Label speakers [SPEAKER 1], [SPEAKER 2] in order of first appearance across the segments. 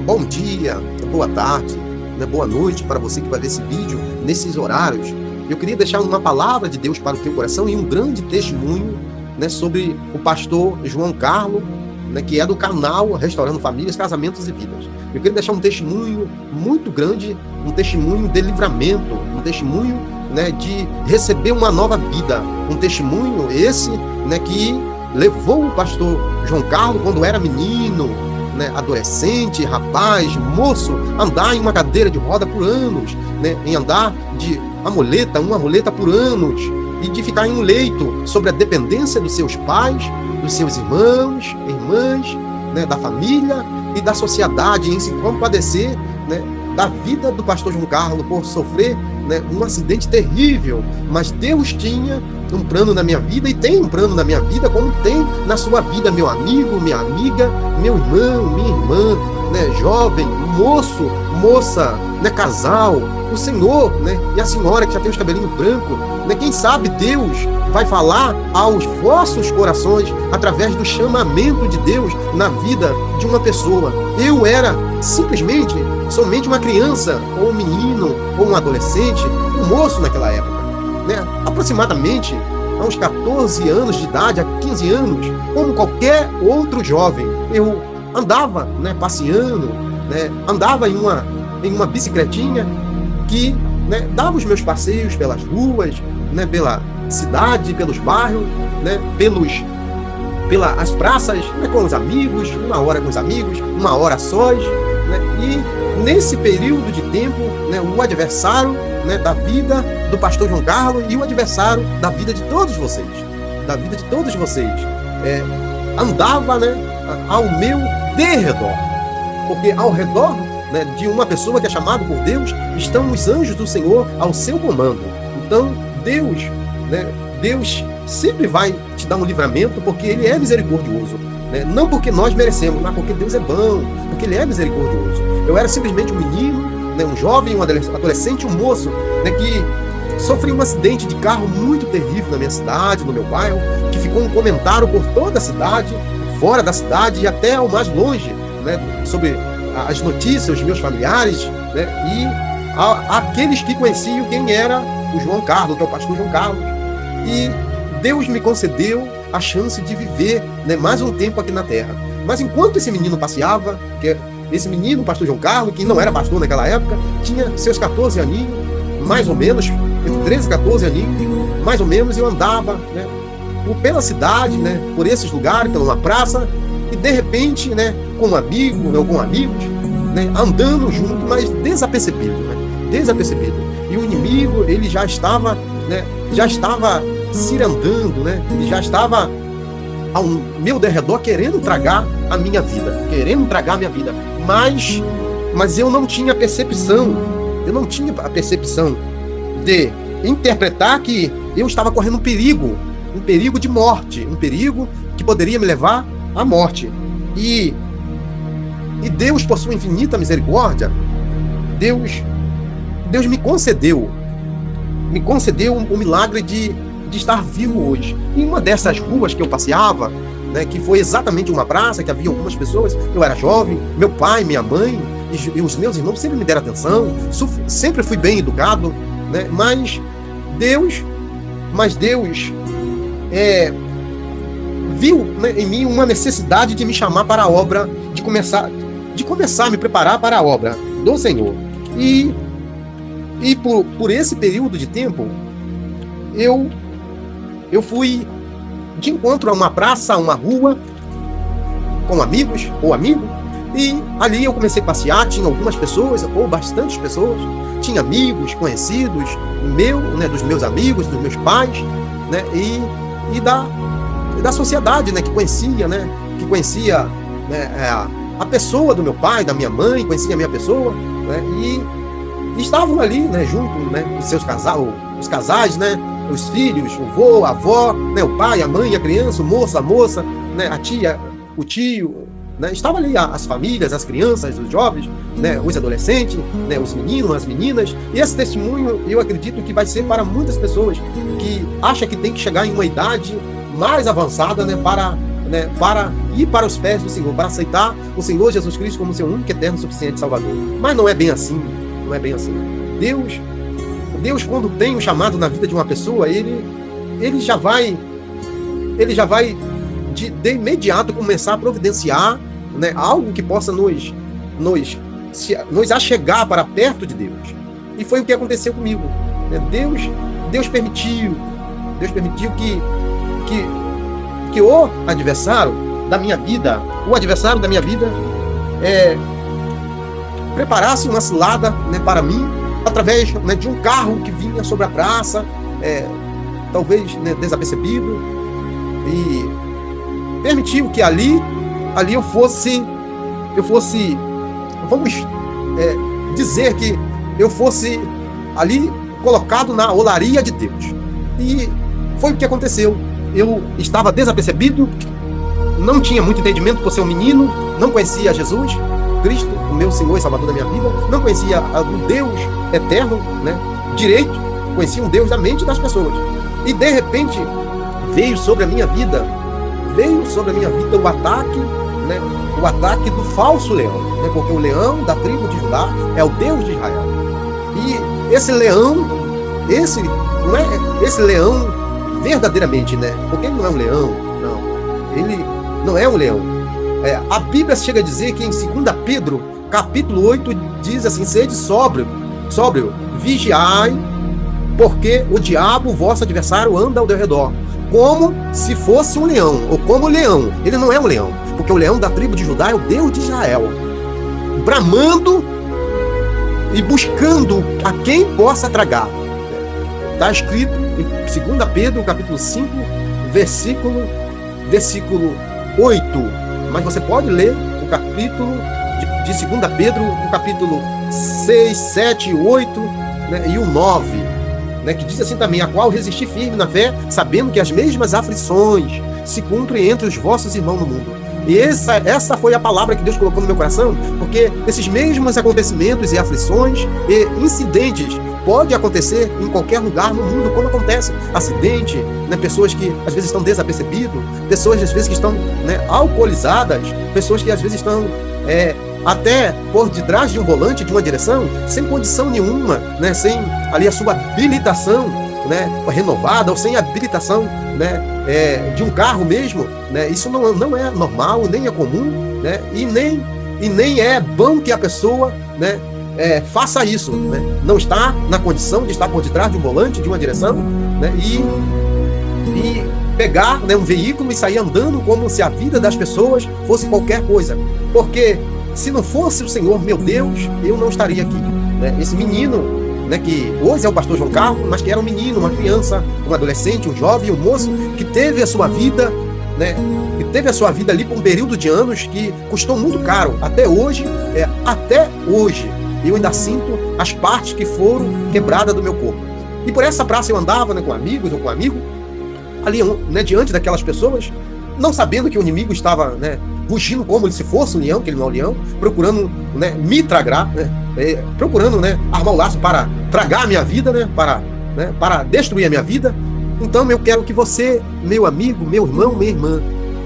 [SPEAKER 1] Bom dia, boa tarde, né, boa noite para você que vai ver esse vídeo nesses horários. Eu queria deixar uma palavra de Deus para o teu coração e um grande testemunho, né, sobre o pastor João Carlos, né, que é do canal Restaurando Famílias, Casamentos e Vidas. Eu queria deixar um testemunho muito grande, um testemunho de livramento, um testemunho, né, de receber uma nova vida, um testemunho esse, né, que levou o pastor João Carlos quando era menino, né, adolescente, rapaz, moço, andar em uma cadeira de roda por anos, né, em andar de uma muleta por anos, e de ficar em um leito sobre a dependência dos seus pais, dos seus irmãos, irmãs, né, da família e da sociedade, em se compadecer, né, da vida do pastor João Carlos por sofrer, né, um acidente terrível. Mas Deus tinha um plano na minha vida e tem um plano na minha vida, como tem na sua vida, meu amigo, minha amiga, meu irmão, minha irmã, né, jovem, moço, moça, né, casal, o senhor, né, e a senhora que já tem os cabelinhos brancos, né, quem sabe Deus vai falar aos vossos corações através do chamamento de Deus na vida de uma pessoa. Eu era simplesmente somente uma criança, ou um menino, ou um adolescente, um moço naquela época, né, aproximadamente a uns 14 anos de idade, a 15 anos, como qualquer outro jovem. Eu andava, né, passeando, né, andava em uma bicicletinha que, né, dava os meus passeios pelas ruas, né, pela cidade, pelos bairros, né, pelas praças, né, com os amigos, uma hora com os amigos, uma hora sós, né, e nesse período de tempo, né, o adversário, né, da vida do pastor João Carlos e o adversário da vida de todos vocês, andava, né, ao meu derredor, porque ao redor, né, de uma pessoa que é chamada por Deus, estão os anjos do Senhor ao seu comando. Então, Deus, né, Deus sempre vai te dar um livramento, porque Ele é misericordioso, né? Não porque nós merecemos, mas porque Deus é bom, porque Ele é misericordioso. Eu era simplesmente um menino, né, um jovem, um adolescente, um moço, né, que sofri um acidente de carro muito terrível na minha cidade, no meu bairro, que ficou um comentário por toda a cidade, fora da cidade e até ao mais longe, né, sobre as notícias, os meus familiares, né, e aqueles que conheciam quem era o João Carlos, que é o pastor João Carlos. E Deus me concedeu a chance de viver, né, mais um tempo aqui na terra. Mas enquanto esse menino passeava, esse menino, o pastor João Carlos, que não era pastor naquela época, tinha seus 14 aninhos, mais ou menos, entre 13 e 14 aninhos, mais ou menos, eu andava, né, pela cidade, né, por esses lugares, pela uma praça, e de repente, né, com um amigo, ou com amigos, né, andando junto, mas desapercebido, né, desapercebido. E o inimigo, ele já estava cirandando, né, ele já estava ao meu derredor querendo tragar a minha vida, mas eu não tinha percepção, de interpretar que eu estava correndo um perigo de morte, um perigo que poderia me levar à morte. E Deus, por sua infinita misericórdia, Deus me concedeu o milagre de estar vivo hoje. Em uma dessas ruas que eu passeava, né, que foi exatamente uma praça, que havia algumas pessoas, eu era jovem, meu pai, minha mãe e os meus irmãos sempre me deram atenção, sempre fui bem educado, né, mas Deus viu, né, em mim uma necessidade de me chamar para a obra, de começar a me preparar para a obra do Senhor. E por esse período de tempo, eu fui de encontro a uma praça, a uma rua, com amigos ou amigo, e ali eu comecei a passear. Tinha algumas pessoas, ou bastantes pessoas, tinha amigos, conhecidos, né, dos meus amigos, dos meus pais, né, e da sociedade, né, que conhecia, né, a pessoa do meu pai, da minha mãe, conhecia a minha pessoa, né, e estavam ali, né, junto, né, os casais, né, os filhos, o vô, a avó, né, o pai, a mãe, a criança, o moço, a moça, né, a tia, o tio, né, estavam ali as famílias, as crianças, os jovens, né, os adolescentes, né, os meninos, as meninas. E esse testemunho, eu acredito que vai ser para muitas pessoas que acham que tem que chegar em uma idade mais avançada, né, para né, para ir para os pés do Senhor, para aceitar o Senhor Jesus Cristo como seu único, eterno, suficiente Salvador. Mas não é bem assim, não é bem assim. Deus, quando tem um chamado na vida de uma pessoa, ele já vai de imediato começar a providenciar, né, algo que possa nos achegar para perto de Deus. E foi o que aconteceu comigo, né? Deus permitiu que o adversário da minha vida preparasse uma cilada, né, para mim, através, né, de um carro que vinha sobre a praça, talvez, né, desapercebido, e permitiu que ali eu fosse, vamos dizer que eu fosse ali colocado na olaria de Deus. E foi o que aconteceu. Eu estava desapercebido, não tinha muito entendimento por ser um menino, não conhecia Jesus Cristo, o meu Senhor e Salvador da minha vida, não conhecia o Deus eterno, né, direito, conhecia um Deus da mente das pessoas. E de repente veio sobre a minha vida o ataque, né, o ataque do falso leão, né, porque o leão da tribo de Judá é o Deus de Israel. E esse leão, não é esse leão verdadeiramente, né, porque ele não é um leão, não, ele não é um leão. A Bíblia chega a dizer que em 2 Pedro, capítulo 8, diz assim: sede sóbrio, vigiai, porque o diabo, o vosso adversário, anda ao teu redor, como se fosse um leão, ou como leão. Ele não é um leão, porque o leão da tribo de Judá é o Deus de Israel, bramando e buscando a quem possa tragar. Está escrito em 2 Pedro, capítulo 5, versículo 8. Mas você pode ler o capítulo de 2 Pedro, o capítulo 6, 7, 8, né, e o 9, né, que diz assim também: a qual resisti firme na fé, sabendo que as mesmas aflições se cumprem entre os vossos irmãos no mundo. E essa foi a palavra que Deus colocou no meu coração, porque esses mesmos acontecimentos e aflições e incidentes pode acontecer em qualquer lugar no mundo, como acontece. Acidente, né, pessoas que às vezes estão desapercebidas, pessoas às vezes que estão, né, alcoolizadas, pessoas que às vezes estão até por detrás de um volante, de uma direção, sem condição nenhuma, né, sem ali a sua habilitação, né, renovada, ou sem habilitação, né, de um carro mesmo, né. Isso não é normal, nem é comum, né, e nem é bom que a pessoa, né, faça isso, né? Não está na condição de estar por detrás de um volante, de uma direção, né, e pegar, né, um veículo e sair andando como se a vida das pessoas fosse qualquer coisa. Porque se não fosse o Senhor, meu Deus, eu não estaria aqui, né? Esse menino, né, que hoje é o pastor João Carlos, mas que era um menino, uma criança, um adolescente, um jovem, um moço, que teve a sua vida, né, ali por um período de anos que custou muito caro. Até hoje, eu ainda sinto as partes que foram quebradas do meu corpo. E por essa praça eu andava, né, com amigos ou com amigo, ali, né, diante daquelas pessoas, não sabendo que o inimigo estava, né, rugindo como se fosse um leão, que ele não é um leão, procurando, né, me tragar, né, procurando, né, armar o laço para tragar a minha vida, né, para destruir a minha vida. Então eu quero que você, meu amigo, meu irmão, minha irmã,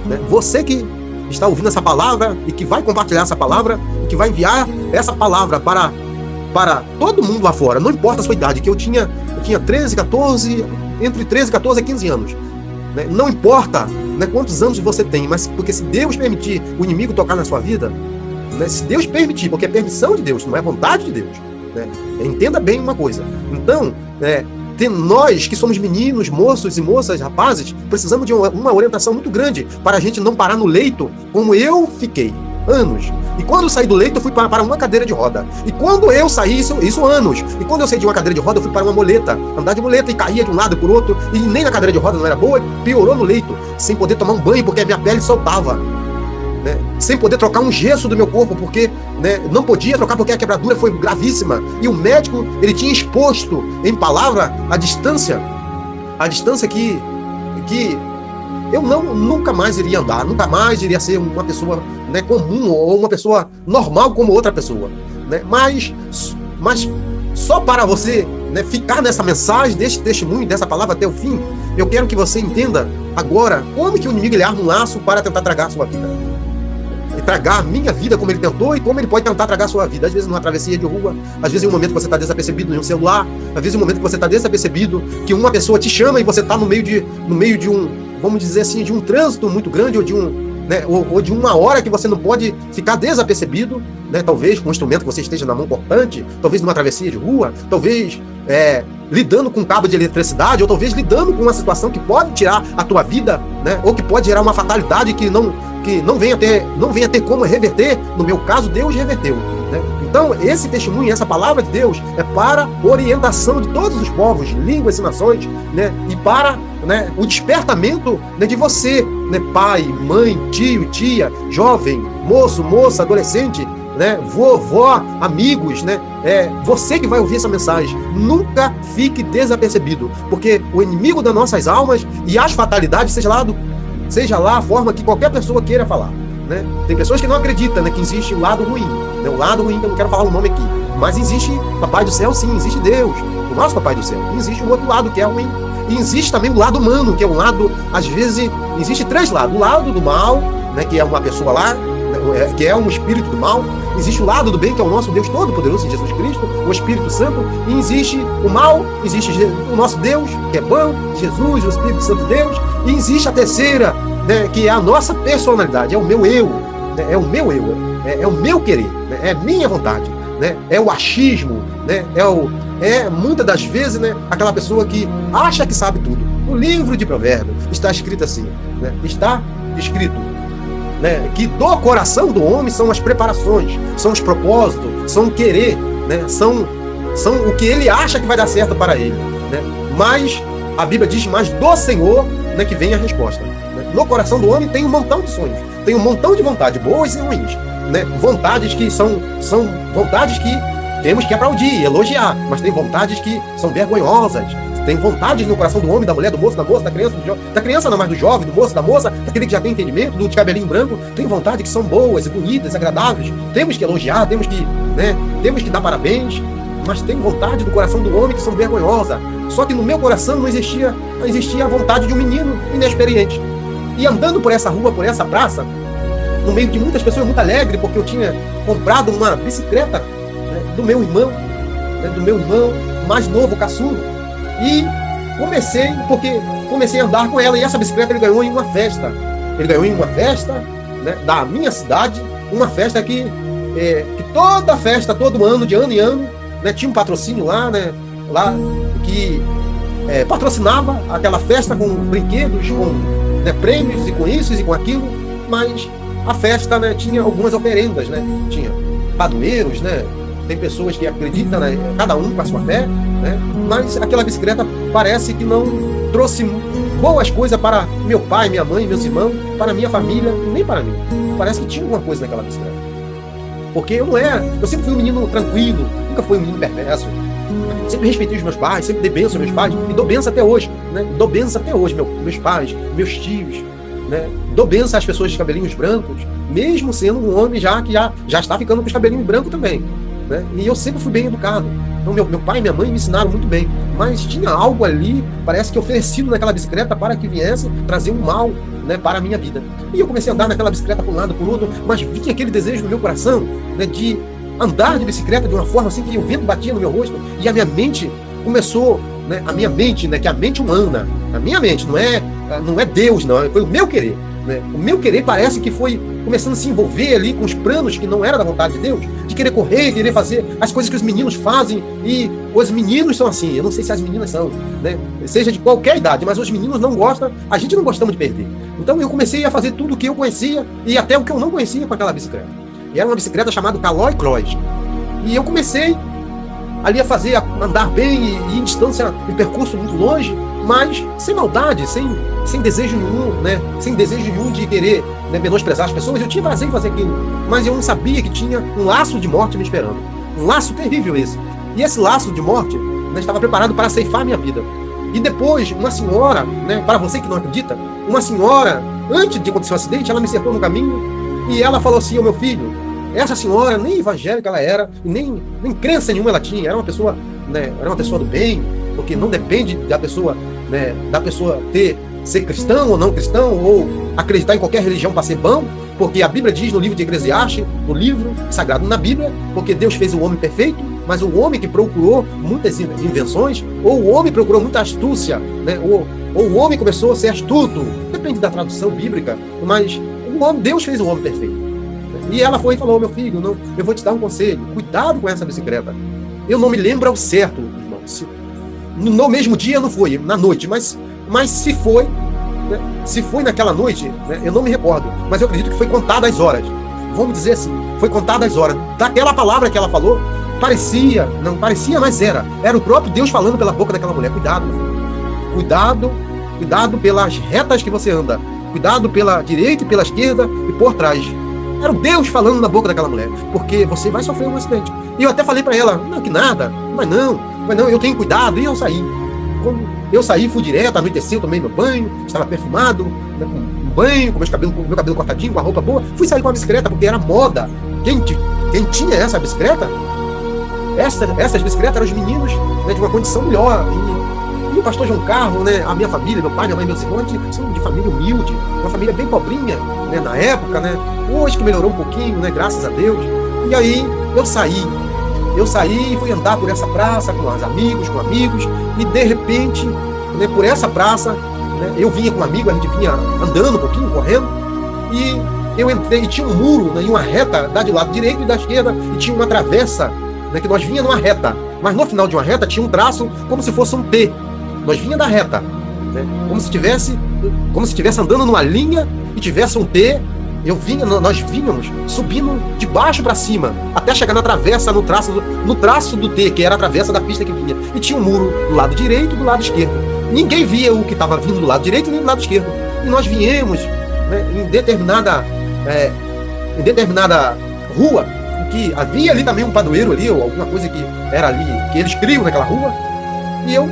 [SPEAKER 1] né, você que está ouvindo essa palavra e que vai compartilhar essa palavra, e que vai enviar essa palavra para todo mundo lá fora, não importa a sua idade, que eu tinha 13, 14, entre 13, 14 e 15 anos, né? Não importa, né, quantos anos você tem, mas porque se Deus permitir o inimigo tocar na sua vida, né, se Deus permitir, porque é permissão de Deus, não é vontade de Deus, né? Entenda bem uma coisa. Então, nós que somos meninos, moços e moças, rapazes, precisamos de uma orientação muito grande para a gente não parar no leito, como eu fiquei anos. E quando eu saí do leito, eu fui para uma cadeira de roda. E quando eu saí, isso anos. E quando eu saí de uma cadeira de roda, eu fui para uma muleta, andar de muleta, e caía de um lado e por outro, e nem na cadeira de roda não era boa, e piorou no leito, sem poder tomar um banho, porque a minha pele soltava, né? Sem poder trocar um gesso do meu corpo, porque, né, não podia trocar, porque a quebradura foi gravíssima. E o médico, ele tinha exposto em palavra a distância que eu nunca mais iria andar, nunca mais iria ser uma pessoa, né, comum, ou uma pessoa normal como outra pessoa, né? Mas só para você né, ficar nessa mensagem, deste testemunho, dessa palavra até o fim, eu quero que você entenda agora como que o inimigo ele arma um laço para tentar tragar a sua vida. E tragar a minha vida como ele tentou e como ele pode tentar tragar a sua vida. Às vezes numa travessia de rua, às vezes em um momento que você está desapercebido em um celular, às vezes em um momento que você está desapercebido, que uma pessoa te chama e você está no meio de um, vamos dizer assim, de um trânsito muito grande ou de né, ou de uma hora que você não pode ficar desapercebido, né, talvez com um instrumento que você esteja na mão cortante, talvez numa travessia de rua, talvez lidando com um cabo de eletricidade, ou talvez lidando com uma situação que pode tirar a tua vida, né, ou que pode gerar uma fatalidade que não venha ter como reverter. No meu caso, Deus reverteu, né? Então, esse testemunho, essa palavra de Deus é para orientação de todos os povos, línguas e nações, né? E para, né, o despertamento, né, de você, né, pai, mãe, tio, tia, jovem, moço, moça, adolescente, né, vovó, amigos, né? Você que vai ouvir essa mensagem, nunca fique desapercebido, porque o inimigo das nossas almas e as fatalidades, seja lá a forma que qualquer pessoa queira falar, né? Tem pessoas que não acreditam, né, que existe o lado ruim, né? O lado ruim, que eu não quero falar o nome aqui, mas existe Papai do Céu, sim, existe Deus, o nosso Papai do Céu, e existe o outro lado que é ruim, e existe também o lado humano, que é um lado, às vezes, existe três lados: o lado do mal, né, que é uma pessoa lá, que é um espírito do mal. Existe o lado do bem, que é o nosso Deus Todo-Poderoso, Jesus Cristo, o Espírito Santo. E existe o mal, existe o nosso Deus, que é bom, Jesus, o Espírito Santo de Deus. E existe a terceira, né, que é a nossa personalidade, é o meu eu, né, é o meu eu, é o meu querer, né, é minha vontade, né, é o achismo, né, muitas das vezes, né, aquela pessoa que acha que sabe tudo. No livro de Provérbios está escrito assim, né, está escrito, né, que do coração do homem são as preparações, são os propósitos, são o querer, né, são o que ele acha que vai dar certo para ele, né? Mas a Bíblia diz: mas do Senhor, né, que vem a resposta, né? No coração do homem tem um montão de sonhos, tem um montão de vontades, boas e ruins, né? Vontades que são vontades que temos que aplaudir, elogiar, mas tem vontades que são vergonhosas. Tem vontades no coração do homem, da mulher, do moço, da moça, da criança, da criança não, mas do jovem, do moço, da moça, daquele que já tem entendimento, do de cabelinho branco. Tem vontades que são boas, bonitas, agradáveis. Temos que elogiar, temos que dar parabéns, mas tem vontade do coração do homem que são vergonhosas. Só que no meu coração não existia a vontade de um menino inexperiente. E andando por essa rua, por essa praça, no meio de muitas pessoas, muito alegre, porque eu tinha comprado uma bicicleta, né, do meu irmão mais novo, caçulo. E comecei a andar com ela, e essa bicicleta ele ganhou em uma festa. Ele ganhou em uma festa, né, da minha cidade, uma festa que toda festa, todo ano, de ano em ano, né, tinha um patrocínio lá, né, que patrocinava aquela festa com brinquedos, com, né, prêmios e com isso e com aquilo, mas a festa, né, tinha algumas oferendas, né, tinha padroeiros, né, tem pessoas que acreditam, né, cada um com a sua fé, né, mas aquela bicicleta parece que não trouxe boas coisas para meu pai, minha mãe, meus irmãos, para minha família, nem para mim. Parece que tinha alguma coisa naquela bicicleta. Porque eu sempre fui um menino tranquilo, nunca fui um menino perverso. Sempre respeitei os meus pais, sempre dei bênção aos meus pais, e dou bênção até hoje, né? Dou bênção até hoje, meus pais, meus tios, né? Dou bênção às pessoas de cabelinhos brancos, mesmo sendo um homem que já está ficando com os cabelinhos brancos também, né? E eu sempre fui bem educado. Então meu pai e minha mãe me ensinaram muito bem, mas tinha algo ali, parece que oferecido naquela bicicleta para que viesse trazer um mal, né, para a minha vida. E eu comecei a andar naquela bicicleta por um lado, por outro, mas vinha aquele desejo no meu coração, né, de andar de bicicleta de uma forma assim que o vento batia no meu rosto, e a minha mente começou, né, que é a mente humana, a minha mente, não é Deus, não, foi o meu querer, né? O meu querer parece que foi começando a se envolver ali com os planos que não era da vontade de Deus, de querer correr, querer fazer as coisas que os meninos fazem, e os meninos são assim, eu não sei se as meninas são, né, seja de qualquer idade, mas os meninos não gostam, a gente não gostamos de perder. Então eu comecei a fazer tudo o que eu conhecia, e até o que eu não conhecia com aquela bicicleta. E era uma bicicleta chamada Caloi Cross. E eu comecei ali a andar bem e em distância, em percurso muito longe, mas sem maldade, sem desejo nenhum, né? Sem desejo nenhum de querer, né, menosprezar as pessoas. Eu tinha prazer em fazer aquilo, mas eu não sabia que tinha um laço de morte me esperando. Um laço terrível esse. E esse laço de morte, né, estava preparado para ceifar a minha vida. E depois, uma senhora, né, para você que não acredita, uma senhora, antes de acontecer o acidente, ela me cercou no caminho e ela falou assim: ô meu filho, essa senhora, nem evangélica ela era, nem crença nenhuma ela tinha, era uma pessoa né, era uma pessoa do bem, porque não depende da pessoa, né, ser cristão ou não cristão, ou acreditar em qualquer religião para ser bom, porque a Bíblia diz no livro de Eclesiastes, no livro sagrado na Bíblia, porque Deus fez o homem perfeito, mas o homem que procurou muitas invenções, ou o homem procurou muita astúcia, né, ou o homem começou a ser astuto, depende da tradução bíblica, mas Deus fez o homem perfeito. E ela foi e falou: meu filho, não, eu vou te dar um conselho, cuidado com essa bicicleta. Eu não me lembro ao certo, irmão, no mesmo dia não foi, na noite, mas se foi, né, se foi naquela noite, né, eu não me recordo, mas eu acredito que foi contada as horas. Vamos dizer assim, foi contada as horas. Daquela palavra que ela falou, não parecia, mas era o próprio Deus falando pela boca daquela mulher: cuidado, meu filho. Cuidado pelas retas que você anda, cuidado pela direita e pela esquerda e por trás. Era o Deus falando na boca daquela mulher, porque você vai sofrer um acidente. E eu até falei para ela: não, que nada, mas não, eu tenho cuidado. E eu saí. Quando eu saí, fui direto, anoiteceu, tomei meu banho, estava perfumado, né, com um banho, com meu cabelo cortadinho, com a roupa boa. Fui sair com a bicicleta, porque era moda. Quem tinha essa bicicleta, essas bicicletas eram os meninos, né, de uma condição melhor. E o pastor João Carlos, né, a minha família, meu pai, minha mãe, meus irmãos, são de família humilde, uma família bem pobrinha, né, na época, né, hoje que melhorou um pouquinho, né, graças a Deus. E aí eu saí e fui andar por essa praça com amigos, e de repente, né, por essa praça, né, eu vinha com um amigo, a gente vinha andando um pouquinho, correndo, e eu entrei, e tinha um muro, né, e uma reta, da de lado direito e da esquerda, e tinha uma travessa, né, que nós vinha numa reta, mas no final de uma reta tinha um traço como se fosse um T. Nós vinha da reta, né? Como se estivesse andando numa linha e tivesse um T. Nós vínhamos subindo de baixo para cima, até chegar na travessa, no traço do T, que era a travessa da pista que vinha. E tinha um muro do lado direito e do lado esquerdo. Ninguém via o que estava vindo do lado direito nem do lado esquerdo. E nós viemos, né, em determinada rua, que havia ali também um padroeiro ali, ou alguma coisa que era ali, que eles criam naquela rua. E eu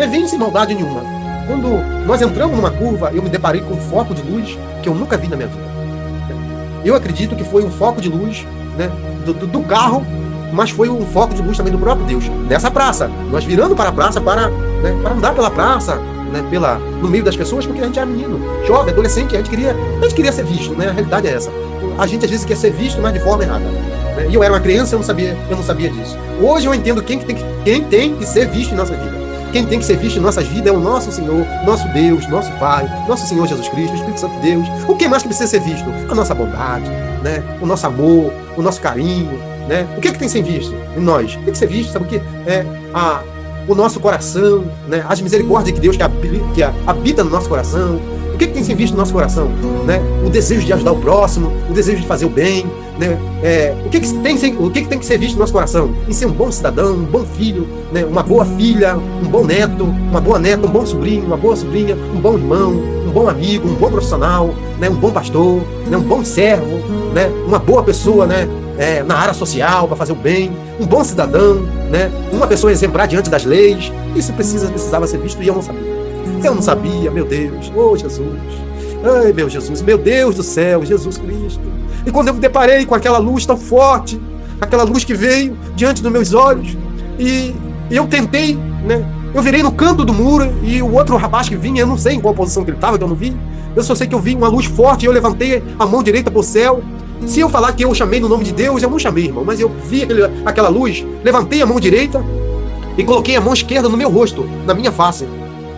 [SPEAKER 1] vim sem maldade nenhuma. Quando nós entramos numa curva, eu me deparei com um foco de luz que eu nunca vi na minha vida. Eu acredito que foi um foco de luz, né, do carro, mas foi um foco de luz também do próprio Deus. Nessa praça, nós virando para a praça para andar pela praça, né, no meio das pessoas, porque a gente era menino, jovem, adolescente, a gente queria ser visto, né? A realidade é essa. A gente às vezes quer ser visto, mas de forma errada. E eu era uma criança, eu não sabia disso. Hoje eu entendo quem tem que ser visto em nossa vida. Quem tem que ser visto em nossas vidas é o nosso Senhor, nosso Deus, nosso Pai, nosso Senhor Jesus Cristo, o Espírito Santo de Deus. O que mais que precisa ser visto? A nossa bondade, né? O nosso amor, o nosso carinho, né? O que tem que ser visto em nós? Tem que ser visto, sabe o que? O nosso coração, né? As misericórdias de Deus que habita no nosso coração. O que tem que ser visto no nosso coração? Né? O desejo de ajudar o próximo, o desejo de fazer o bem, né? O que tem que ser visto no nosso coração? Em ser um bom cidadão, um bom filho, né? Uma boa filha, um bom neto, uma boa neta, um bom sobrinho, uma boa sobrinha, um bom irmão, um bom amigo, um bom profissional, né? Um bom pastor, né? Um bom servo, né? Uma boa pessoa, né? Na área social, para fazer o bem, um bom cidadão, né? Uma pessoa exemplar diante das leis. Isso precisava ser visto e eu não sabia. Eu não sabia, meu Deus, oh Jesus, ai meu Jesus, meu Deus do céu, Jesus Cristo. E quando eu me deparei com aquela luz tão forte, aquela luz que veio diante dos meus olhos, e eu tentei, né? Eu virei no canto do muro e o outro rapaz que vinha, eu não sei em qual posição que ele estava, que eu não vi. Eu só sei que eu vi uma luz forte e eu levantei a mão direita para o céu. Se eu falar que eu chamei no nome de Deus, eu não chamei, irmão, mas eu vi aquela luz, levantei a mão direita e coloquei a mão esquerda no meu rosto, na minha face.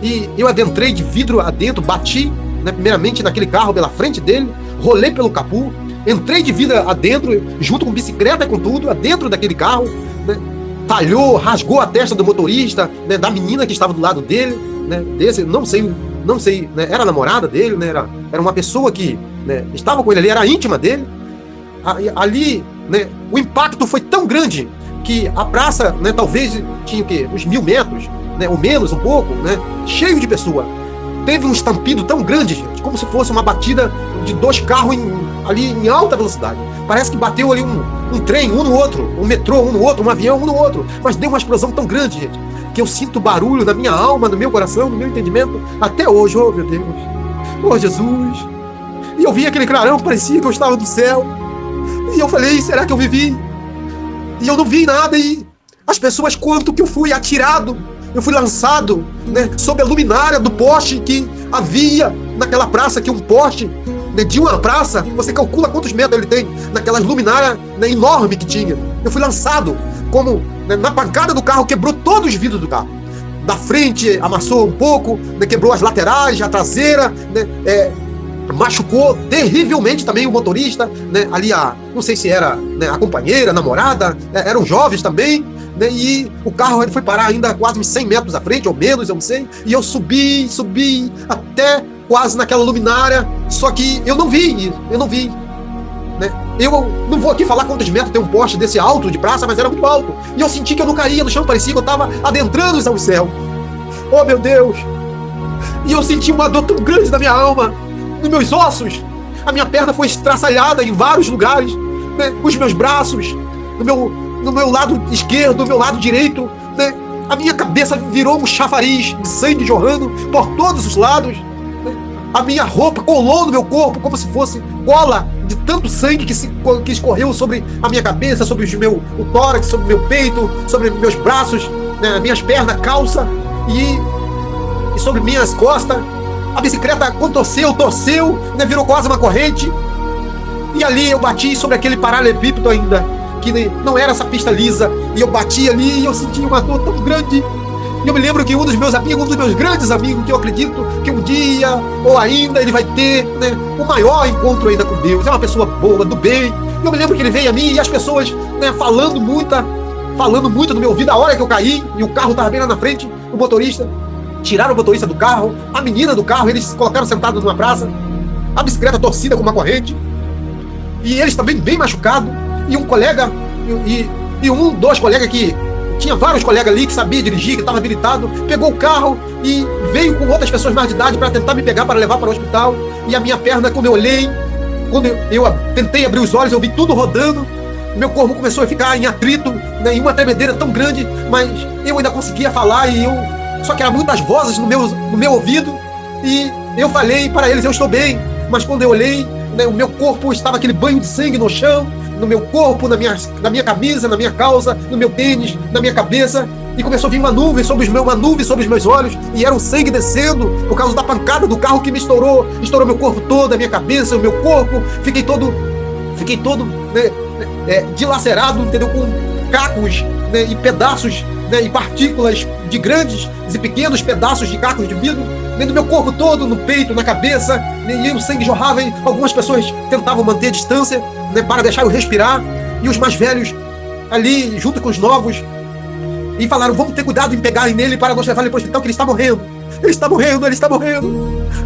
[SPEAKER 1] E eu adentrei de vidro adentro, bati, né, primeiramente naquele carro pela frente dele, rolei pelo capô, entrei de vidro adentro, junto com bicicleta e com tudo, adentro daquele carro, né, talhou, rasgou a testa do motorista, né, da menina que estava do lado dele, né, não sei, né, era a namorada dele, né, era uma pessoa que, né, estava com ele ali, era íntima dele. Ali, né, o impacto foi tão grande que a praça, né, talvez tinha o quê? Uns 1000 metros, né, ou menos um pouco, né, cheio de pessoa. Teve um estampido tão grande, gente, como se fosse uma batida de 2 carros ali em alta velocidade. Parece que bateu ali um trem, um no outro, um metrô, um no outro, um avião, um no outro. Mas deu uma explosão tão grande, gente, que eu sinto barulho na minha alma, no meu coração, no meu entendimento, até hoje. Oh, meu Deus. Oh, Jesus. E eu vi aquele clarão, parecia que eu estava do céu. E eu falei, será que eu vivi? E eu não vi nada, e As pessoas contam que eu fui atirado, eu fui lançado, né, sob a luminária do poste que havia naquela praça, que um poste, né, de uma praça, você calcula quantos metros ele tem, naquelas luminárias, né, enorme que tinha. Eu fui lançado, como, né, na pancada do carro, quebrou todos os vidros do carro. Da frente amassou um pouco, né, quebrou as laterais, a traseira, né, machucou terrivelmente também o motorista, né, ali não sei se era, né, a companheira, a namorada, né, eram jovens também, né, e o carro ele foi parar ainda quase uns 100 metros à frente, ou menos, eu não sei, e eu subi até quase naquela luminária, só que eu não vi, né? Eu não vou aqui falar quantos metros tem um poste desse alto de praça, mas era muito alto, e eu senti que eu não caía no chão, parecia que eu estava adentrando ao céu. Oh meu Deus! E eu senti uma dor tão grande na minha alma, nos meus ossos. A minha perna foi estraçalhada em vários lugares, né? Os meus braços, no meu lado esquerdo, no meu lado direito, né? A minha cabeça virou um chafariz de sangue jorrando por todos os lados, né? A minha roupa colou no meu corpo como se fosse cola de tanto sangue que escorreu sobre a minha cabeça, sobre o tórax, sobre o meu peito, sobre meus braços, né? Minhas pernas, calça e sobre minhas costas. A bicicleta contorceu, torceu, né, virou quase uma corrente. E ali eu bati sobre aquele paralelepípedo ainda, que não era essa pista lisa. E eu bati ali e eu senti uma dor tão grande. E eu me lembro que um dos meus grandes amigos, que eu acredito que um dia, ou ainda, ele vai ter, né, o maior encontro ainda com Deus. É uma pessoa boa, do bem. E eu me lembro que ele veio a mim e as pessoas, né, falando muito no meu ouvido a hora que eu caí. E o carro estava bem lá na frente, o motorista. Tiraram o motorista do carro, a menina do carro, eles colocaram sentado numa praça, a bicicleta torcida com uma corrente, e eles também bem machucados, e um colega, dois colegas que tinha vários colegas ali que sabia dirigir, que estava habilitado, pegou o carro e veio com outras pessoas mais de idade para tentar me pegar, para levar para o hospital. E a minha perna, quando eu olhei, quando eu tentei abrir os olhos, eu vi tudo rodando, meu corpo começou a ficar em atrito, né, em uma tremedeira tão grande, mas eu ainda conseguia falar, só que eram muitas vozes no meu ouvido, e eu falei para eles: eu estou bem. Mas quando eu olhei, né, o meu corpo estava aquele banho de sangue no chão, no meu corpo, na minha camisa, na minha calça, no meu tênis, na minha cabeça, e começou a vir uma nuvem sobre os meus olhos, e era o sangue descendo por causa da pancada do carro que me estourou meu corpo todo, a minha cabeça, o meu corpo. Fiquei todo, né, dilacerado, entendeu? Com cacos, né, e pedaços, né, e partículas de grandes e pequenos pedaços de cacos de vidro dentro do meu corpo todo, no peito, na cabeça, né, e o sangue jorrava. E algumas pessoas tentavam manter a distância, né, para deixar eu respirar, e os mais velhos ali junto com os novos, e falaram: vamos ter cuidado em pegar nele para nós levar ele para o hospital, que ele está morrendo.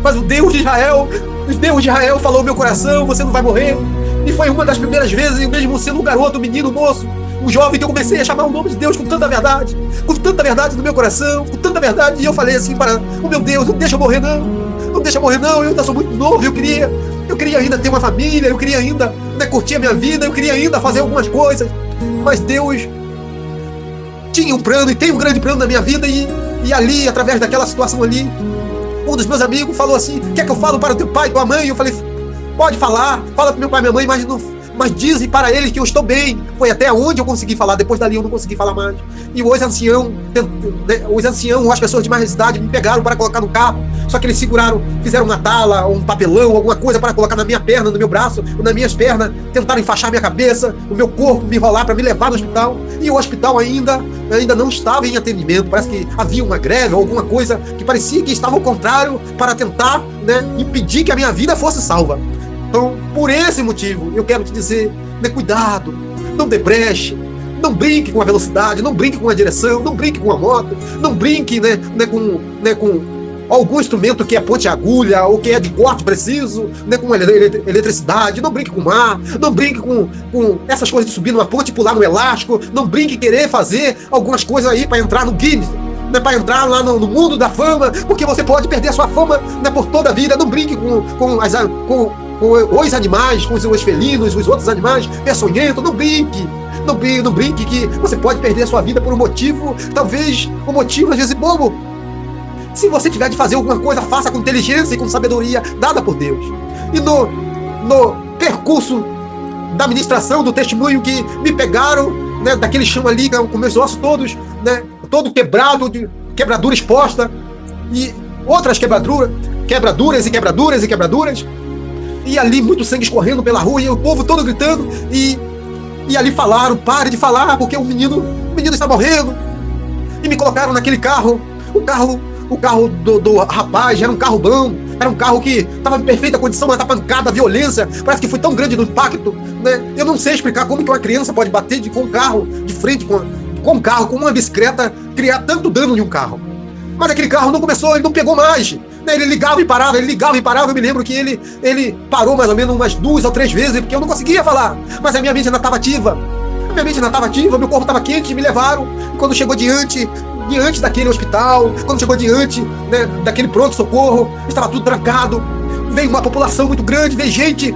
[SPEAKER 1] Mas o Deus de Israel falou ao meu coração: você não vai morrer. E foi uma das primeiras vezes, e mesmo sendo um garoto, um menino, moço, um jovem, que eu comecei a chamar o nome de Deus com tanta verdade no meu coração, com tanta verdade. E eu falei assim para o meu Deus: não deixa eu morrer não, eu ainda sou muito novo, eu queria ainda ter uma família, eu queria ainda, né, curtir a minha vida, eu queria ainda fazer algumas coisas. Mas Deus tinha um plano, e tem um grande plano na minha vida. E ali, através daquela situação ali, um dos meus amigos falou assim: quer que eu falo para o teu pai e tua mãe? E eu falei: pode falar, fala para meu pai e minha mãe, mas dizem para eles que eu estou bem. Foi até onde eu consegui falar. Depois dali eu não consegui falar mais. E os anciãos, as pessoas de mais idade, me pegaram para colocar no carro. Só que eles seguraram, fizeram uma tala, um papelão, alguma coisa para colocar na minha perna, no meu braço, ou nas minhas pernas. Tentaram enfaixar minha cabeça, o meu corpo, me enrolar para me levar no hospital. E o hospital ainda não estava em atendimento. Parece que havia uma greve ou alguma coisa que parecia que estava ao contrário, para tentar, né, impedir que a minha vida fosse salva. Então, por esse motivo, eu quero te dizer: né, cuidado, não dê brecha, não brinque com a velocidade, não brinque com a direção, não brinque com a moto, não brinque, com algum instrumento que é ponte-agulha ou que é de corte preciso, né, com eletricidade. Não brinque com o mar, não brinque com essas coisas de subir numa ponte e pular no elástico, não brinque em querer fazer algumas coisas aí para entrar no Guinness, né, para entrar lá no mundo da fama, porque você pode perder a sua fama, né, por toda a vida. Não brinque com os animais, com os felinos, os outros animais peçonhentos. Não brinque que você pode perder a sua vida por um motivo, talvez um motivo às vezes bobo. Se você tiver de fazer alguma coisa, faça com inteligência e com sabedoria dada por Deus. E no percurso da ministração, do testemunho que me pegaram, né, daquele chão ali, com meus ossos todos, né, todo quebrado, de quebradura exposta, e outras quebraduras, quebraduras e quebraduras e quebraduras, e ali muito sangue escorrendo pela rua, e o povo todo gritando, e ali falaram: pare de falar, porque o menino está morrendo. E me colocaram naquele carro, o carro do rapaz, era um carro bom, era um carro que estava em perfeita condição, mas a pancada, a violência, parece que foi tão grande no impacto, né? Eu não sei explicar como que uma criança pode bater com um carro de frente, com um carro, com uma bicicleta, criar tanto dano em um carro. Mas aquele carro não começou, ele não pegou mais, né? Ele ligava e parava, eu me lembro que ele parou mais ou menos umas 2 ou 3 vezes, porque eu não conseguia falar, mas a minha mente ainda estava ativa. Meu corpo estava quente, me levaram, e quando chegou diante daquele hospital, quando chegou diante, né, daquele pronto-socorro, estava tudo trancado, veio uma população muito grande, veio gente,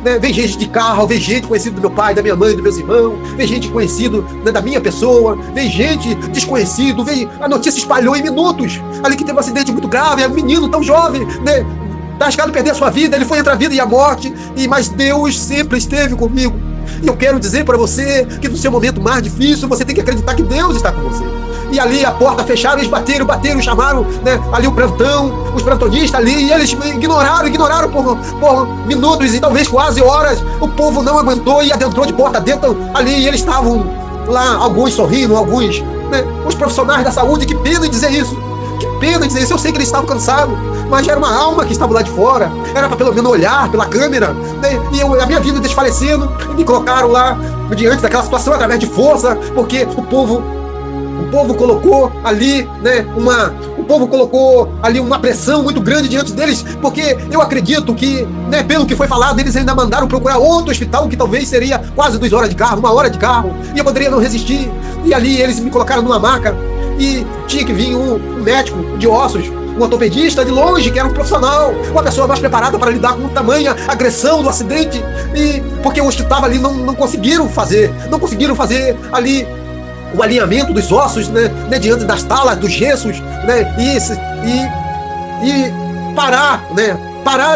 [SPEAKER 1] né, veio gente de carro, veio gente conhecida do meu pai, da minha mãe, dos meus irmãos, veio gente conhecido, né, da minha pessoa, veio gente desconhecido, a notícia espalhou em minutos, ali que teve um acidente muito grave, é um menino tão jovem, né, tá arriscado a perder a sua vida, ele foi entre a vida e a morte, mas Deus sempre esteve comigo. E eu quero dizer para você que no seu momento mais difícil, você tem que acreditar que Deus está com você. E ali a porta fecharam, eles bateram, chamaram, né, ali o plantão, os plantonistas ali, e eles ignoraram por minutos e talvez quase horas. O povo não aguentou e adentrou de porta dentro ali, e eles estavam lá, alguns sorrindo, alguns, né, os profissionais da saúde. Que pena em dizer isso. Eu sei que eles estavam cansados, mas era uma alma que estava lá de fora, era para pelo menos olhar pela câmera, né? E a minha vida desfalecendo, e me colocaram lá diante daquela situação através de força, porque o povo colocou ali, né, uma pressão muito grande diante deles, porque eu acredito que, né, pelo que foi falado, eles ainda mandaram procurar outro hospital, que talvez seria quase 2 horas de carro, 1 hora de carro, e eu poderia não resistir. E ali eles me colocaram numa maca, e tinha que vir um médico de ossos, um ortopedista de longe, que era um profissional, uma pessoa mais preparada para lidar com tamanha agressão do acidente, e porque os que estavam ali não conseguiram fazer ali o alinhamento dos ossos, né, diante das talas, dos gessos, né, e parar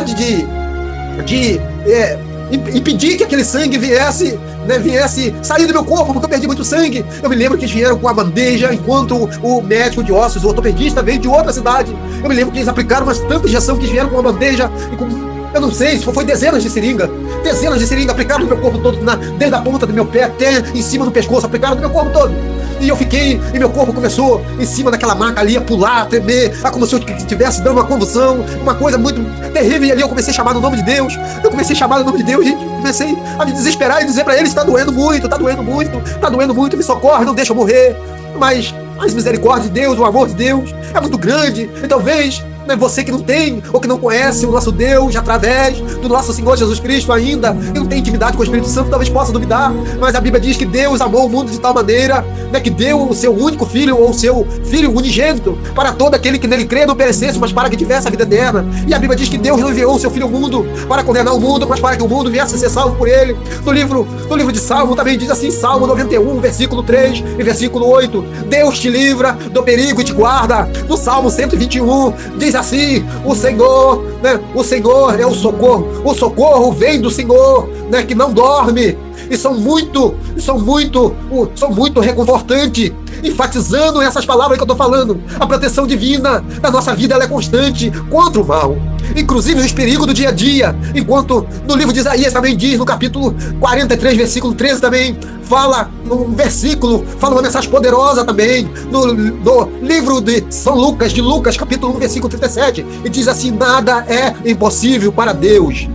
[SPEAKER 1] de impedir que aquele sangue viesse sair do meu corpo, porque eu perdi muito sangue. Eu me lembro que eles vieram com a bandeja, enquanto o médico de ossos, o ortopedista, veio de outra cidade. Eu me lembro que eles aplicaram umas tantas injeções, que eles vieram com uma bandeja, eu não sei, foi dezenas de seringas aplicaram no meu corpo todo, desde a ponta do meu pé até em cima do pescoço, aplicaram no meu corpo todo. E eu fiquei, e meu corpo começou em cima daquela maca ali a pular, a tremer, como se eu estivesse dando uma convulsão, uma coisa muito terrível. E ali eu comecei a chamar no nome de Deus, gente, comecei a me desesperar e dizer para eles: tá doendo muito, me socorre, não deixa eu morrer. Mas a misericórdia de Deus, o amor de Deus é muito grande, e talvez, né, você que não tem ou que não conhece o nosso Deus através do nosso Senhor Jesus Cristo ainda, e não tem intimidade com o Espírito Santo, talvez possa duvidar, mas a Bíblia diz que Deus amou o mundo de tal maneira, né, que deu o seu único filho, ou o seu filho unigênito, para todo aquele que nele crê, não perecesse, mas para que tivesse a vida eterna. E a Bíblia diz que Deus não enviou o seu filho ao mundo para condenar o mundo, mas para que o mundo viesse a ser salvo por ele. No livro de Salmo também diz assim, Salmo 91, versículo 3 e versículo 8: Deus te livra do perigo e te guarda. No Salmo 121 diz assim: o Senhor, né, o Senhor é o socorro vem do Senhor, né, que não dorme. E são muito reconfortantes, enfatizando essas palavras que eu estou falando. A proteção divina da nossa vida, ela é constante contra o mal, inclusive os perigos do dia a dia. Enquanto no livro de Isaías também diz, no capítulo 43, versículo 13 também, fala uma mensagem poderosa também, no livro de Lucas, capítulo 1, versículo 37, e diz assim: nada é impossível para Deus.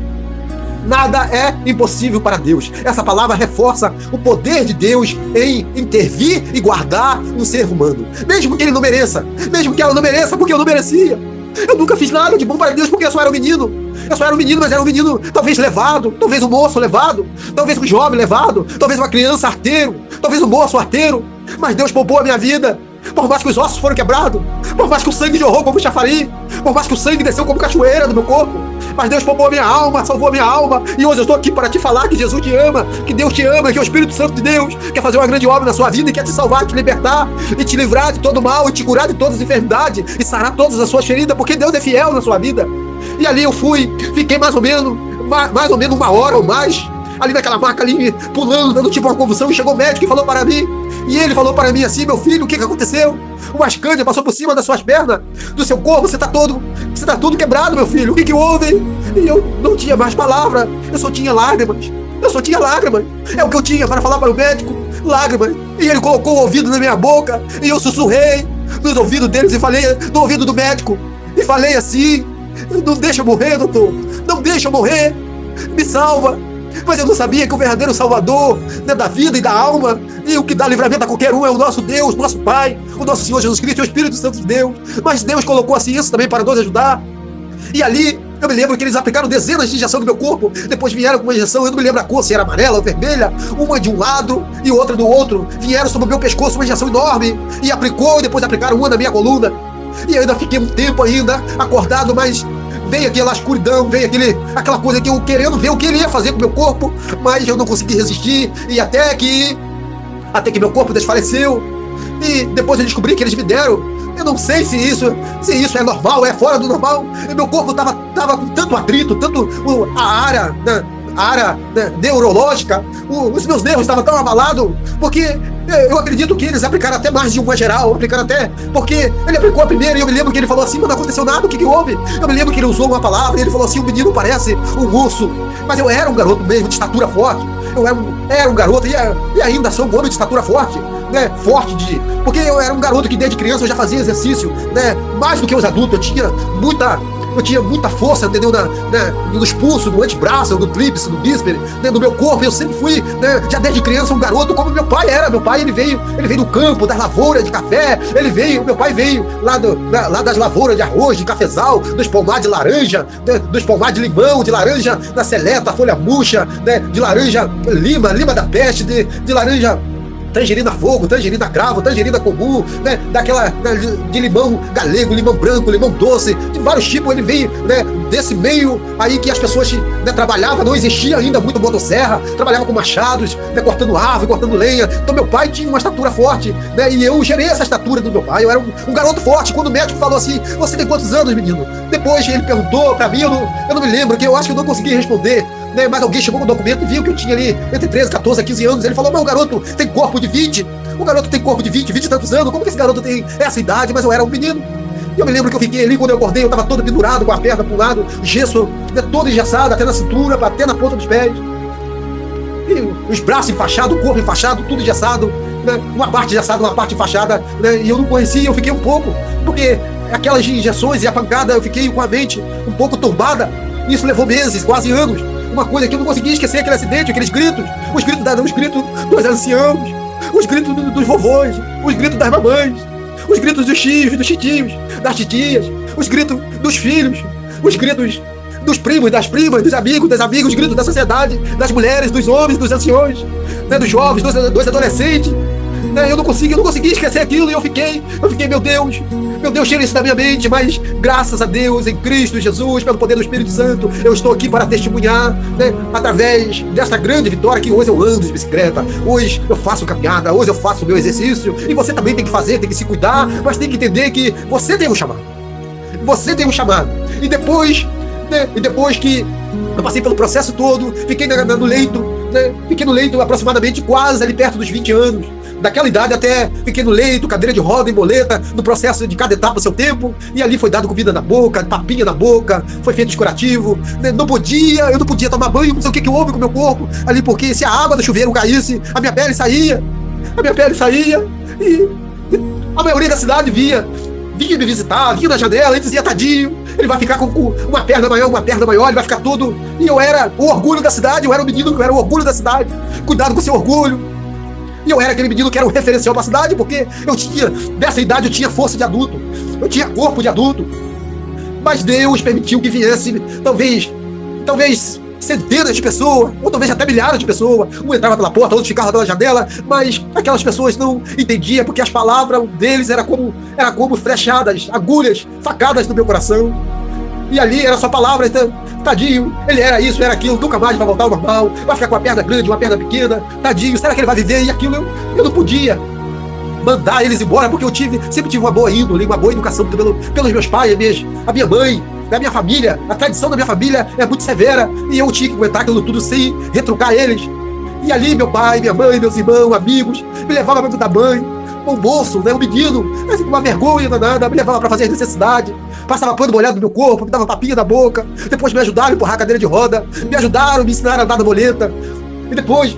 [SPEAKER 1] Nada é impossível para Deus. Essa palavra reforça o poder de Deus em intervir e guardar um ser humano, mesmo que ele não mereça, mesmo que ela não mereça, porque eu não merecia. Eu nunca fiz nada de bom para Deus, porque eu só era um menino, mas era um menino talvez levado, talvez um moço levado, talvez um jovem levado, talvez uma criança arteiro, talvez um moço arteiro. Mas Deus poupou a minha vida. Por mais que os ossos foram quebrados, por mais que o sangue jorrou como chafariz, por mais que o sangue desceu como cachoeira do meu corpo, mas Deus poupou a minha alma, salvou a minha alma. E hoje eu estou aqui para te falar que Jesus te ama, que Deus te ama, que o Espírito Santo de Deus quer fazer uma grande obra na sua vida e quer te salvar, te libertar e te livrar de todo mal e te curar de todas as enfermidades e sarar todas as suas feridas, porque Deus é fiel na sua vida. E ali eu fiquei mais ou menos 1 hora ou mais ali naquela maca ali, pulando, dando tipo uma convulsão, e chegou o médico e falou para mim, e ele falou para mim assim: meu filho, o que aconteceu? Uma escândalo passou por cima das suas pernas, do seu corpo, você tá todo quebrado, meu filho, o que houve? E eu não tinha mais palavra, eu só tinha lágrimas, é o que eu tinha para falar para o médico, lágrimas. E ele colocou o ouvido na minha boca, e eu sussurrei nos ouvidos deles, e falei, no ouvido do médico, e falei assim: não deixa eu morrer, doutor, não deixa eu morrer, me salva. Mas eu não sabia que o verdadeiro salvador, né, da vida e da alma, e o que dá livramento a qualquer um, é o nosso Deus, nosso Pai, o nosso Senhor Jesus Cristo e o Espírito Santo de Deus. Mas Deus colocou a ciência também para nos ajudar. E ali eu me lembro que eles aplicaram dezenas de injeções no meu corpo. Depois vieram com uma injeção, eu não me lembro a cor, se era amarela ou vermelha, uma de um lado e outra do outro. Vieram sobre o meu pescoço uma injeção enorme, e aplicou, e depois aplicaram uma na minha coluna. E eu ainda fiquei um tempo ainda acordado, mas veio aquela escuridão, veio aquela coisa que eu querendo ver o que ele ia fazer com o meu corpo, mas eu não consegui resistir, e até que meu corpo desfaleceu. E depois eu descobri que eles me deram, eu não sei se isso é normal, é fora do normal, e meu corpo tava com tanto atrito, tanto a área neurológica, os meus nervos estavam tão abalados, porque eu acredito que eles aplicaram até mais de uma geral, porque ele aplicou a primeira, e eu me lembro que ele falou assim: mas não aconteceu nada, o que houve? Eu me lembro que ele usou uma palavra, e ele falou assim: o menino parece um urso. Mas eu era um garoto mesmo, de estatura forte, eu era um garoto, e ainda sou um homem de estatura forte, né, porque eu era um garoto que desde criança eu já fazia exercício, né, mais do que os adultos, eu tinha muita força, entendeu? Nos pulsos, no antebraço, no tríceps, no bíceps, né, no meu corpo. Eu sempre fui, né, já desde criança, um garoto como meu pai era. Meu pai, ele veio do campo, das lavouras de café. Meu pai veio lá das lavouras de arroz, de cafezal, dos pomares de laranja, né, dos pomares de limão, de laranja da seleta, folha murcha, né, de laranja lima da peste, de laranja tangerina fogo, tangerina cravo, tangerina comum, né, de limão galego, limão branco, limão doce, de vários tipos. Ele veio, né, desse meio aí que as pessoas, né, trabalhavam, não existia ainda muito motosserra, trabalhava com machados, né, cortando árvore, cortando lenha. Então meu pai tinha uma estatura forte, né, e eu gerei essa estatura do meu pai. Eu era um garoto forte. Quando o médico falou assim: você tem quantos anos, menino? Depois ele perguntou pra mim, eu não me lembro, que eu acho que eu não consegui responder, né, mas alguém chegou com o documento e viu que eu tinha ali entre 13, 14 a 15 anos. Ele falou: mas o garoto tem corpo de 20, o garoto tem corpo de 20 e tantos anos, como que esse garoto tem essa idade? Mas eu era um menino. E eu me lembro que eu fiquei ali, quando eu acordei, eu estava todo pendurado, com a perna para um lado, gesso, né, todo engessado, até na cintura, até na ponta dos pés, e os braços enfaixados, o corpo enfaixado, tudo engessado, né, uma parte engessada, uma parte enfaixada, né, e eu não conhecia. Eu fiquei um pouco, porque aquelas injeções e a pancada, eu fiquei com a mente um pouco turbada. Isso levou meses, quase anos. Uma coisa que eu não conseguia esquecer, aquele acidente, aqueles gritos, os gritos dos anciãos, os gritos dos vovôs, os gritos das mamães, os gritos dos tios, dos titios, das titias, os gritos dos filhos, os gritos dos primos, das primas, dos amigos, das amigas, os gritos da sociedade, das mulheres, dos homens, dos anciões, né, dos jovens, dos adolescentes. Né, eu não consegui esquecer aquilo, e eu fiquei, meu Deus, tira isso da minha mente. Mas graças a Deus, em Cristo Jesus, pelo poder do Espírito Santo, eu estou aqui para testemunhar, né, através dessa grande vitória, que hoje eu ando de bicicleta, hoje eu faço caminhada, hoje eu faço o meu exercício, e você também tem que fazer, tem que se cuidar, mas tem que entender que você tem um chamado, e depois que eu passei pelo processo todo, fiquei no leito aproximadamente quase ali perto dos 20 anos. Daquela idade até fiquei no leito, cadeira de roda e boleta, no processo de cada etapa do seu tempo, e ali foi dado comida na boca, papinha na boca, foi feito escurativo, né? Eu não podia tomar banho, não sei o que houve com o meu corpo ali, porque se a água do chuveiro caísse, a minha pele saía, e a maioria da cidade vinha me visitar, vinha na janela e dizia: tadinho, ele vai ficar com uma perna maior, ele vai ficar todo... E eu era o orgulho da cidade, eu era o menino que era o orgulho da cidade. Cuidado com seu orgulho. E eu era aquele menino que era um referencial para a cidade, porque dessa idade eu tinha força de adulto, eu tinha corpo de adulto. Mas Deus permitiu que viesse, talvez centenas de pessoas, ou talvez até milhares de pessoas. Um entrava pela porta, outro ficava pela janela, mas aquelas pessoas não entendiam, porque as palavras deles eram como flechadas, agulhas, facadas no meu coração. E ali era só palavras: então, tadinho, ele era isso, era aquilo, nunca mais vai voltar ao normal, vai ficar com a perna grande, uma perna pequena, tadinho, será que ele vai viver? E aquilo eu não podia mandar eles embora, porque eu sempre tive uma boa índole, uma boa educação pelos meus pais, a minha mãe, da minha família, a tradição da minha família é muito severa, e eu tinha que aguentar aquilo tudo sem retrucar eles. E ali meu pai, minha mãe, meus irmãos, amigos, me levavam para da mãe, um moço, né, um menino, assim, com uma vergonha danada, me levava para fazer as necessidades, passava pano molhado no meu corpo, me dava tapinha na boca, depois me ajudaram a empurrar a cadeira de roda, me ajudaram, me ensinaram a andar na boleta, e depois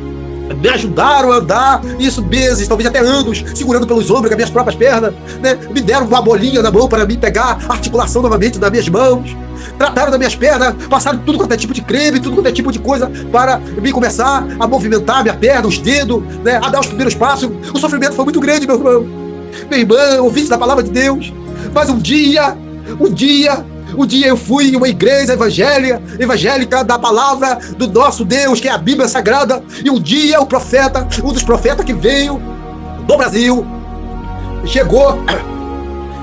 [SPEAKER 1] me ajudaram a andar, isso meses, talvez até anos, segurando pelos ombros com as minhas próprias pernas, né? Me deram uma bolinha na mão para mim pegar a articulação novamente nas minhas mãos, trataram das minhas pernas, passaram tudo quanto é tipo de creme, tudo quanto é tipo de coisa para me começar a movimentar minha perna, os dedos, né? A dar os primeiros passos. O sofrimento foi muito grande, meu irmão. Meu irmão, ouvinte da palavra de Deus, mas um dia eu fui em uma igreja evangélica da palavra do nosso Deus, que é a Bíblia Sagrada, e um dia o profeta, um dos profetas que veio do Brasil, chegou,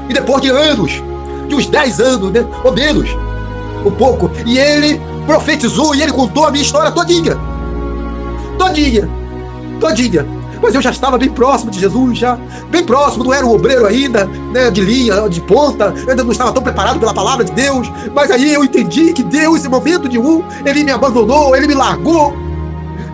[SPEAKER 1] e depois de anos, de uns 10 anos, né, ou menos, um pouco, e ele profetizou, e ele contou a minha história todinha. Mas eu já estava bem próximo de Jesus, já bem próximo, não era um obreiro ainda, né, de linha, de ponta, eu ainda não estava tão preparado pela palavra de Deus, mas aí eu entendi que Deus, em momento nenhum, Ele me abandonou, Ele me largou,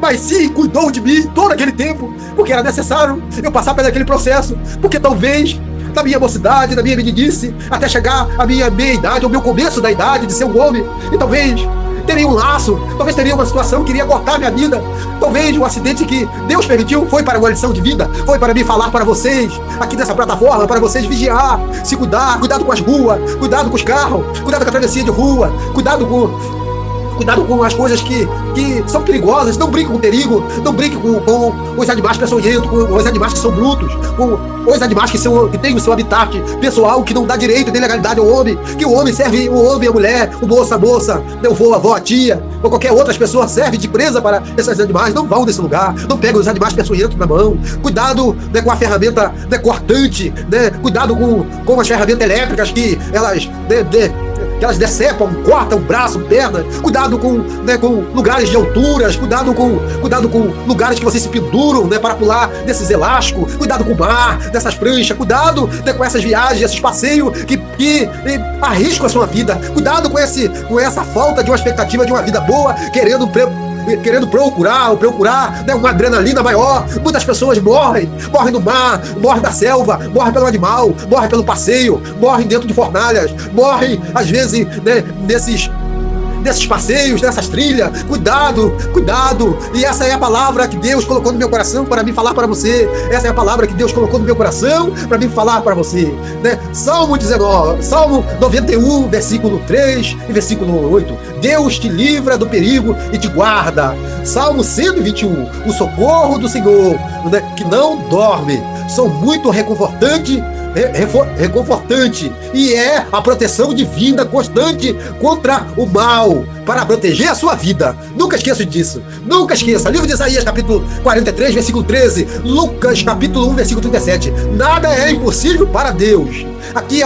[SPEAKER 1] mas sim, cuidou de mim todo aquele tempo, porque era necessário eu passar por aquele processo, porque talvez, na minha mocidade, na minha meninice, até chegar à minha meia idade, ao meu começo da idade de ser um homem, e talvez teria um laço, talvez teria uma situação que iria cortar minha vida, talvez um acidente que Deus permitiu foi para uma lição de vida, foi para me falar para vocês, aqui nessa plataforma, para vocês vigiar, se cuidar, cuidado com as ruas, cuidado com os carros, cuidado com a travessia de rua, cuidado com as coisas que são perigosas, não brinque com o perigo, não brinque com os animais peçonhentos, com os animais que são brutos, com os animais que têm o seu habitat pessoal, que não dá direito nem legalidade ao homem, que o homem serve o homem, a mulher, o moço, a moça, o vô, a avó, a tia, ou qualquer outras pessoas serve de presa para esses animais, não vão nesse lugar, não peguem os animais peçonhentos na mão, cuidado, né, com a ferramenta, né, cortante, né, cuidado com as ferramentas elétricas que elas que elas decepam, cortam braço, perna, cuidado com lugares de alturas, cuidado com lugares que vocês se penduram, né, para pular desses elásticos, cuidado com o mar, dessas pranchas, cuidado, né, com essas viagens, esses passeios que arriscam a sua vida, cuidado com essa falta de uma expectativa de uma vida boa, querendo procurar, né, uma adrenalina maior. Muitas pessoas morrem no mar, morrem na selva, morrem pelo animal, morrem pelo passeio, morrem dentro de fornalhas, morrem às vezes, né, nesses passeios, nessas trilhas. Cuidado, e essa é a palavra que Deus colocou no meu coração para me falar para você, essa é a palavra que Deus colocou no meu coração para me falar para você, né? Salmo 91, versículo 3 e versículo 8, Deus te livra do perigo e te guarda. Salmo 121, o socorro do Senhor, né, que não dorme, são muito reconfortante, e é a proteção divina constante contra o mal, para proteger a sua vida. Nunca esqueça disso, nunca esqueça. Livro de Isaías, capítulo 43, versículo 13, Lucas, capítulo 1, versículo 37, nada é impossível para Deus. Aqui é